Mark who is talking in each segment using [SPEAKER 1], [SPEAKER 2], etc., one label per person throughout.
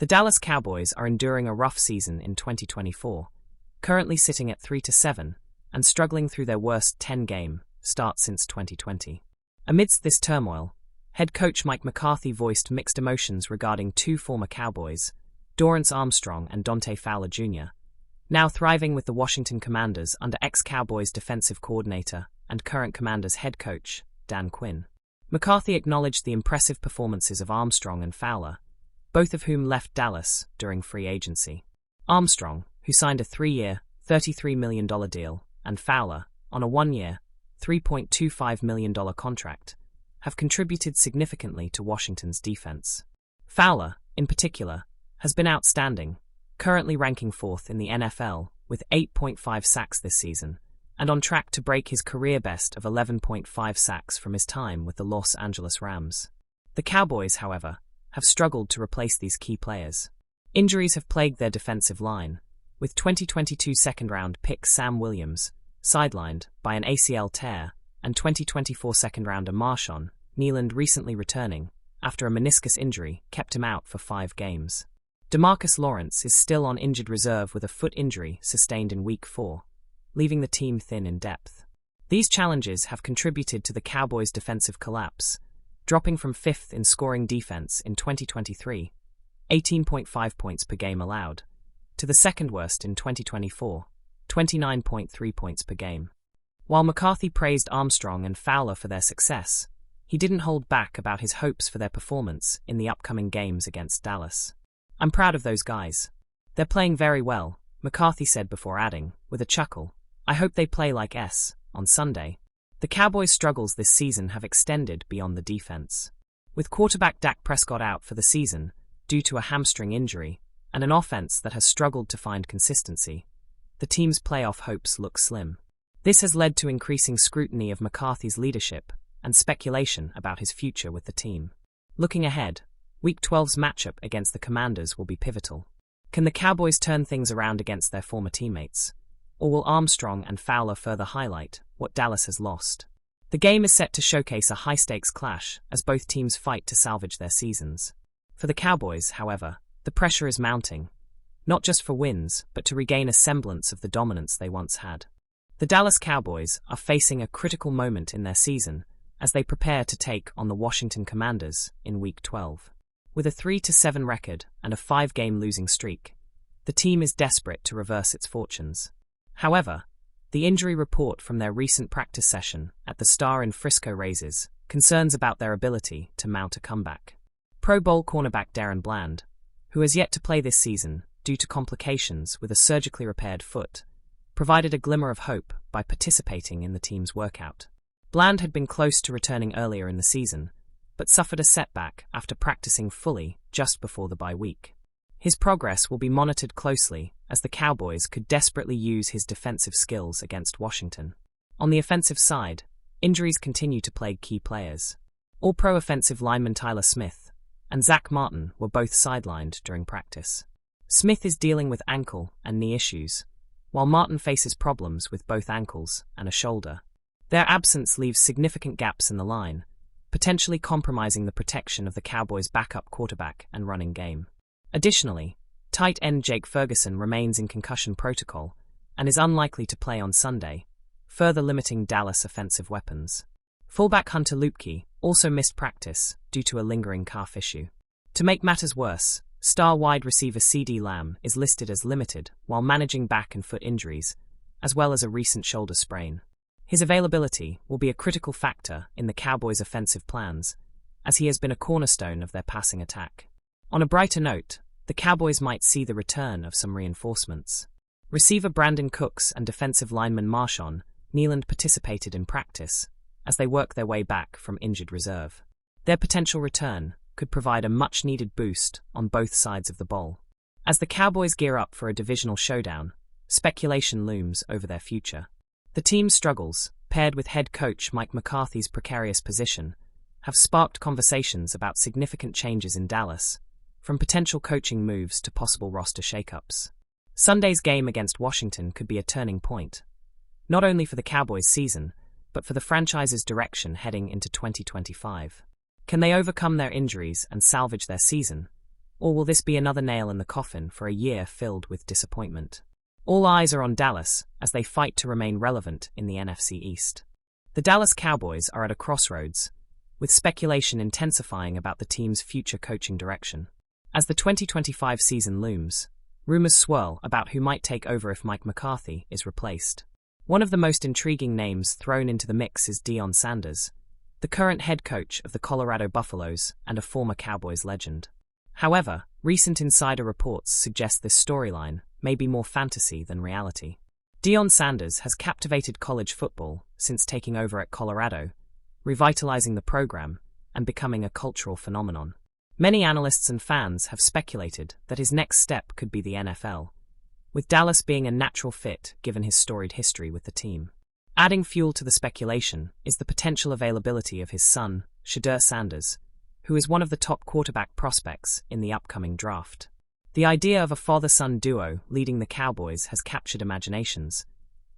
[SPEAKER 1] The Dallas Cowboys are enduring a rough season in 2024, currently sitting at 3-7 and struggling through their worst 10-game start since 2020. Amidst this turmoil, head coach Mike McCarthy voiced mixed emotions regarding two former Cowboys, Dorrance Armstrong and Dante Fowler Jr., now thriving with the Washington Commanders under ex-Cowboys defensive coordinator and current Commanders head coach, Dan Quinn. McCarthy acknowledged the impressive performances of Armstrong and Fowler, both of whom left Dallas during free agency. Armstrong, who signed a 3-year, $33 million deal, and Fowler, on a 1-year, $3.25 million contract, have contributed significantly to Washington's defense. Fowler, in particular, has been outstanding, currently ranking 4th in the NFL with 8.5 sacks this season, and on track to break his career best of 11.5 sacks from his time with the Los Angeles Rams. The Cowboys, however, have struggled to replace these key players. Injuries have plagued their defensive line, with 2022 second-round pick Sam Williams sidelined by an ACL tear and 2024 second-rounder Marshawn Kneeland recently returning after a meniscus injury kept him out for 5 games. DeMarcus Lawrence is still on injured reserve with a foot injury sustained in Week 4, leaving the team thin in depth. These challenges have contributed to the Cowboys' defensive collapse, dropping from 5th in scoring defense in 2023, 18.5 points per game allowed, to the second worst in 2024, 29.3 points per game. While McCarthy praised Armstrong and Fowler for their success, he didn't hold back about his hopes for their performance in the upcoming games against Dallas. "I'm proud of those guys. They're playing very well," McCarthy said before adding, with a chuckle, "I hope they play like S on Sunday." The Cowboys' struggles this season have extended beyond the defense. With quarterback Dak Prescott out for the season due to a hamstring injury and an offense that has struggled to find consistency, the team's playoff hopes look slim. This has led to increasing scrutiny of McCarthy's leadership and speculation about his future with the team. Looking ahead, Week 12's matchup against the Commanders will be pivotal. Can the Cowboys turn things around against their former teammates? Or will Armstrong and Fowler further highlight what Dallas has lost? The game is set to showcase a high-stakes clash as both teams fight to salvage their seasons. For the Cowboys, however, the pressure is mounting, not just for wins, but to regain a semblance of the dominance they once had. The Dallas Cowboys are facing a critical moment in their season as they prepare to take on the Washington Commanders in Week 12. With a 3-7 record and a 5-game losing streak, the team is desperate to reverse its fortunes. However, the injury report from their recent practice session at the Star in Frisco raises concerns about their ability to mount a comeback. Pro Bowl cornerback Darren Bland, who has yet to play this season due to complications with a surgically repaired foot, provided a glimmer of hope by participating in the team's workout. Bland had been close to returning earlier in the season, but suffered a setback after practicing fully just before the bye week. His progress will be monitored closely as the Cowboys could desperately use his defensive skills against Washington. On the offensive side, injuries continue to plague key players. All-Pro offensive lineman Tyler Smith and Zach Martin were both sidelined during practice. Smith is dealing with ankle and knee issues, while Martin faces problems with both ankles and a shoulder. Their absence leaves significant gaps in the line, potentially compromising the protection of the Cowboys' backup quarterback and running game. Additionally, tight end Jake Ferguson remains in concussion protocol and is unlikely to play on Sunday, further limiting Dallas' offensive weapons. Fullback Hunter Luepke also missed practice due to a lingering calf issue. To make matters worse, star wide receiver CeeDee Lamb is listed as limited while managing back and foot injuries, as well as a recent shoulder sprain. His availability will be a critical factor in the Cowboys' offensive plans, as he has been a cornerstone of their passing attack. On a brighter note, the Cowboys might see the return of some reinforcements. Receiver Brandon Cooks and defensive lineman Marshawn Kneeland participated in practice as they work their way back from injured reserve. Their potential return could provide a much-needed boost on both sides of the ball. As the Cowboys gear up for a divisional showdown, speculation looms over their future. The team's struggles, paired with head coach Mike McCarthy's precarious position, have sparked conversations about significant changes in Dallas, from potential coaching moves to possible roster shakeups. Sunday's game against Washington could be a turning point, not only for the Cowboys' season, but for the franchise's direction heading into 2025. Can they overcome their injuries and salvage their season, Or will this be another nail in the coffin for a year filled with disappointment? All eyes are on Dallas as they fight to remain relevant in the NFC East. The Dallas Cowboys are at a crossroads, with speculation intensifying about the team's future coaching direction. As the 2025 season looms, rumors swirl about who might take over if Mike McCarthy is replaced. One of the most intriguing names thrown into the mix is Deion Sanders, the current head coach of the Colorado Buffaloes and a former Cowboys legend. However, recent insider reports suggest this storyline may be more fantasy than reality. Deion Sanders has captivated college football since taking over at Colorado, revitalizing the program and becoming a cultural phenomenon. Many analysts and fans have speculated that his next step could be the NFL, with Dallas being a natural fit given his storied history with the team. Adding fuel to the speculation is the potential availability of his son, Shedeur Sanders, who is one of the top quarterback prospects in the upcoming draft. The idea of a father-son duo leading the Cowboys has captured imaginations,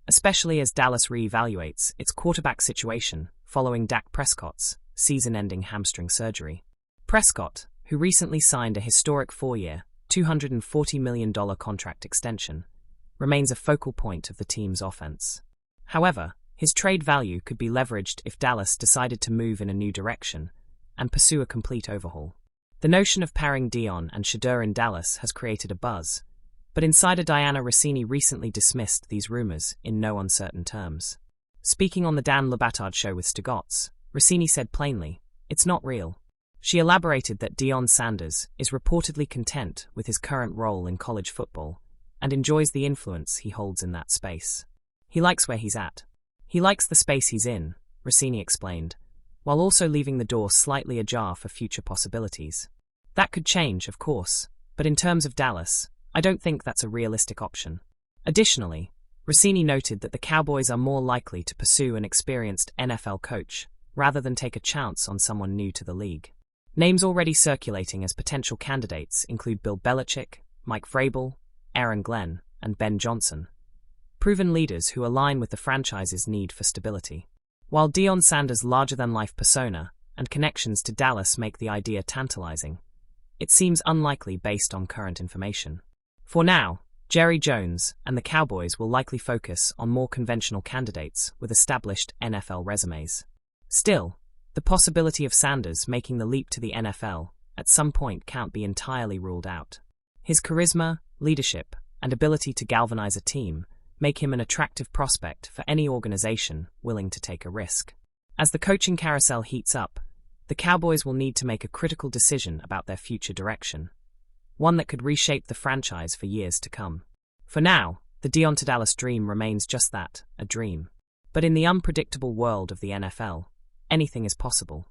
[SPEAKER 1] especially as Dallas reevaluates its quarterback situation following Dak Prescott's season-ending hamstring surgery. Prescott, who recently signed a historic 4-year, $240 million contract extension, remains a focal point of the team's offense. However, his trade value could be leveraged if Dallas decided to move in a new direction and pursue a complete overhaul. The notion of pairing Deion and Shedeur in Dallas has created a buzz, but insider Diana Rossini recently dismissed these rumors in no uncertain terms. Speaking on the Dan Le Batard show with Stugotz, Rossini said plainly, "It's not real." She elaborated that Deion Sanders is reportedly content with his current role in college football and enjoys the influence he holds in that space. "He likes where he's at. He likes the space he's in," Rossini explained, while also leaving the door slightly ajar for future possibilities. That could change, of course, but in terms of Dallas, I don't think that's a realistic option. Additionally, Rossini noted that the Cowboys are more likely to pursue an experienced NFL coach rather than take a chance on someone new to the league. Names already circulating as potential candidates include Bill Belichick, Mike Vrabel, Aaron Glenn, and Ben Johnson, proven leaders who align with the franchise's need for stability. While Deion Sanders' larger-than-life persona and connections to Dallas make the idea tantalizing, it seems unlikely based on current information. For now, Jerry Jones and the Cowboys will likely focus on more conventional candidates with established NFL resumes. Still, the possibility of Sanders making the leap to the NFL at some point can't be entirely ruled out. His charisma, leadership, and ability to galvanize a team make him an attractive prospect for any organization willing to take a risk. As the coaching carousel heats up, the Cowboys will need to make a critical decision about their future direction, one that could reshape the franchise for years to come. For now, the Deion to Dallas dream remains just that, a dream. But in the unpredictable world of the NFL, anything is possible.